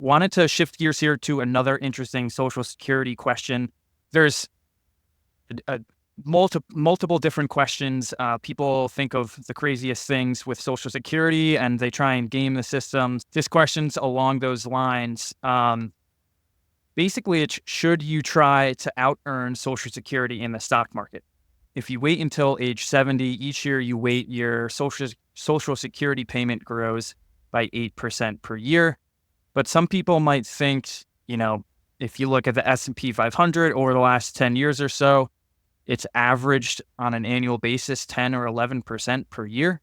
Wanted to shift gears here to another interesting Social Security question. There's multiple different questions. People think of the craziest things with Social Security and they try and game the systems. This question's along those lines. Basically, it's should you try to out-earn Social Security in the stock market? If you wait until age 70, each year you wait, your Social Security payment grows by 8% per year. But some people might think, if you look at the S&P 500 over the last 10 years or so, it's averaged on an annual basis 10 or 11% per year.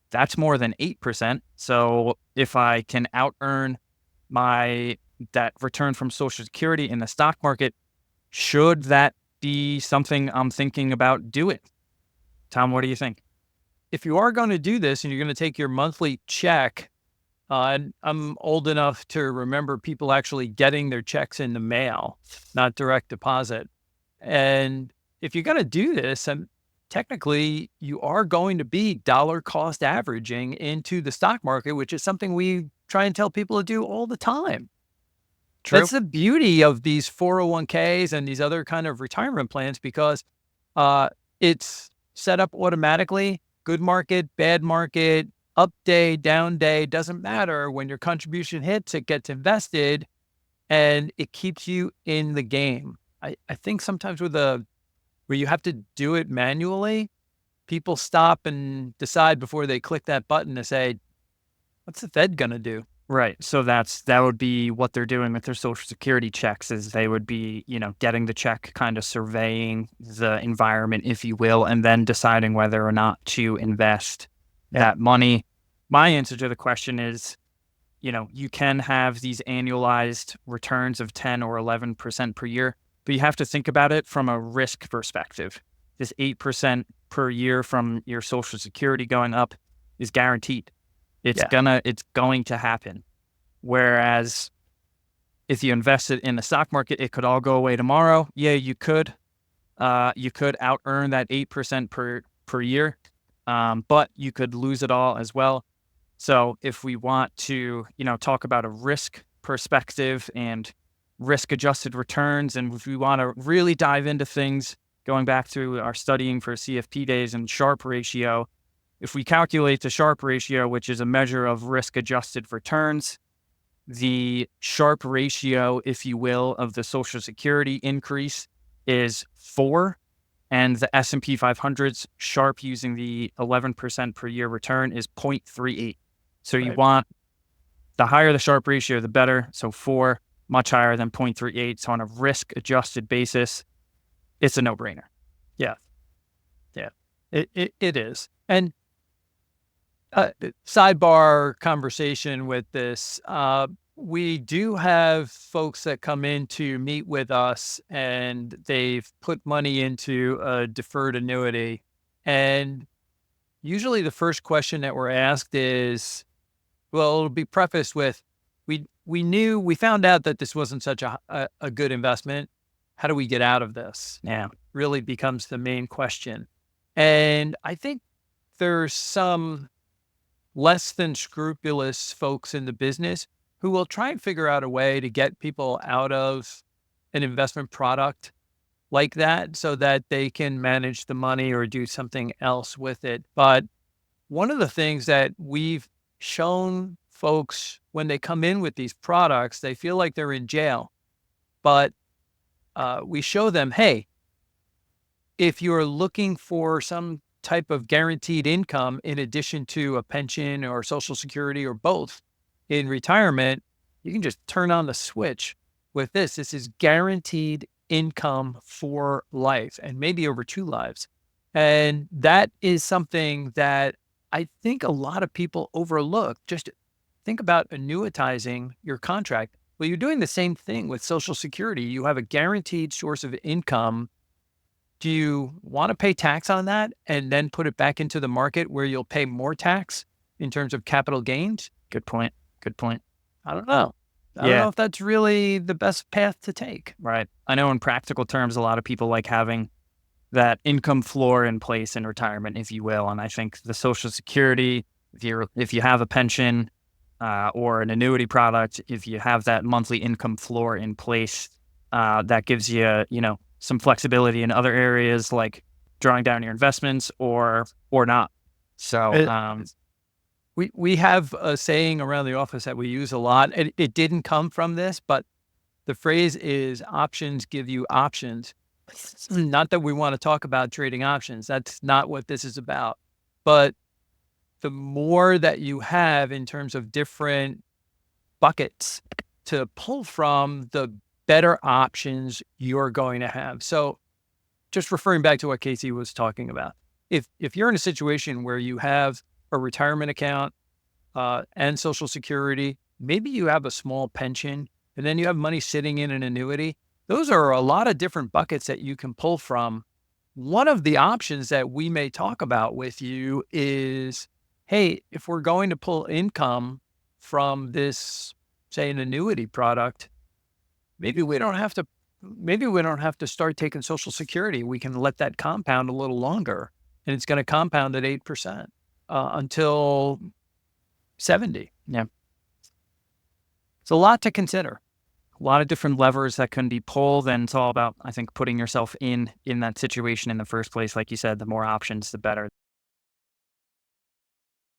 That's more than 8%. So if I can out-earn that return from Social Security in the stock market, should that be something I'm thinking about doing? Tom, what do you think? If you are going to do this and you're going to take your monthly check, and I'm old enough to remember people actually getting their checks in the mail, not direct deposit. And if you're going to do this, and technically you are going to be dollar cost averaging into the stock market, which is something we try and tell people to do all the time. True. That's the beauty of these 401ks and these other kind of retirement plans, because it's set up automatically. Good market, bad market, up day, down day, doesn't matter. When your contribution hits, it gets invested and it keeps you in the game. I think sometimes where you have to do it manually, people stop and decide before they click that button to say, what's the Fed going to do? Right. So that would be what they're doing with their Social Security checks, is they would be, getting the check, kind of surveying the environment, if you will, and then deciding whether or not to invest that money. My answer to the question is, you can have these annualized returns of 10 or 11% per year, but you have to think about it from a risk perspective. This 8% per year from your Social Security going up is guaranteed. It's going to happen. Whereas if you invest it in the stock market, it could all go away tomorrow. Yeah, you could out earn that 8% per year, but you could lose it all as well. So if we want to, talk about a risk perspective and risk adjusted returns, and if we want to really dive into things, going back to our studying for CFP days and Sharpe ratio, if we calculate the Sharpe ratio, which is a measure of risk-adjusted returns, the Sharpe ratio, if you will, of the Social Security increase is 4, and the S&P 500's Sharpe using the 11% per year return is 0.38. So you want the higher the Sharpe ratio, the better. So 4, much higher than 0.38. So on a risk-adjusted basis, it's a no-brainer. Yeah, it is. And sidebar conversation with this. We do have folks that come in to meet with us and they've put money into a deferred annuity. And usually the first question that we're asked is, well, it'll be prefaced with, we found out that this wasn't such a good investment. How do we get out of this? Yeah. Really becomes the main question. And I think there's some less than scrupulous folks in the business who will try and figure out a way to get people out of an investment product like that so that they can manage the money or do something else with it. But one of the things that we've shown folks when they come in with these products, they feel like they're in jail. But we show them, hey, if you're looking for some type of guaranteed income in addition to a pension or Social Security or both in retirement, you can just turn on the switch with this. This is guaranteed income for life and maybe over 2 lives. And that is something that I think a lot of people overlook. Just think about annuitizing your contract. Well, you're doing the same thing with Social Security. You have a guaranteed source of income. Do you want to pay tax on that and then put it back into the market where you'll pay more tax in terms of capital gains? Good point. I don't know. I don't know if that's really the best path to take. Right. I know in practical terms, a lot of people like having that income floor in place in retirement, if you will. And I think the Social Security, if you have a pension, or an annuity product, if you have that monthly income floor in place, that gives you, some flexibility in other areas like drawing down your investments or not. So, Uh, we have a saying around the office that we use a lot, and it didn't come from this, but the phrase is options give you options. Not that we want to talk about trading options. That's not what this is about. But the more that you have in terms of different buckets to pull from, the better options you're going to have. So just referring back to what Casey was talking about, if you're in a situation where you have a retirement account and Social Security, maybe you have a small pension, and then you have money sitting in an annuity. Those are a lot of different buckets that you can pull from. One of the options that we may talk about with you is, hey, if we're going to pull income from this, say, an annuity product, maybe we don't have to start taking Social Security. We can let that compound a little longer, and it's going to compound at 8% until 70. yeah. It's a lot to consider. A lot of different levers that can be pulled, and it's all about, I think, putting yourself in that situation in the first place. Like you said, the more options, the better.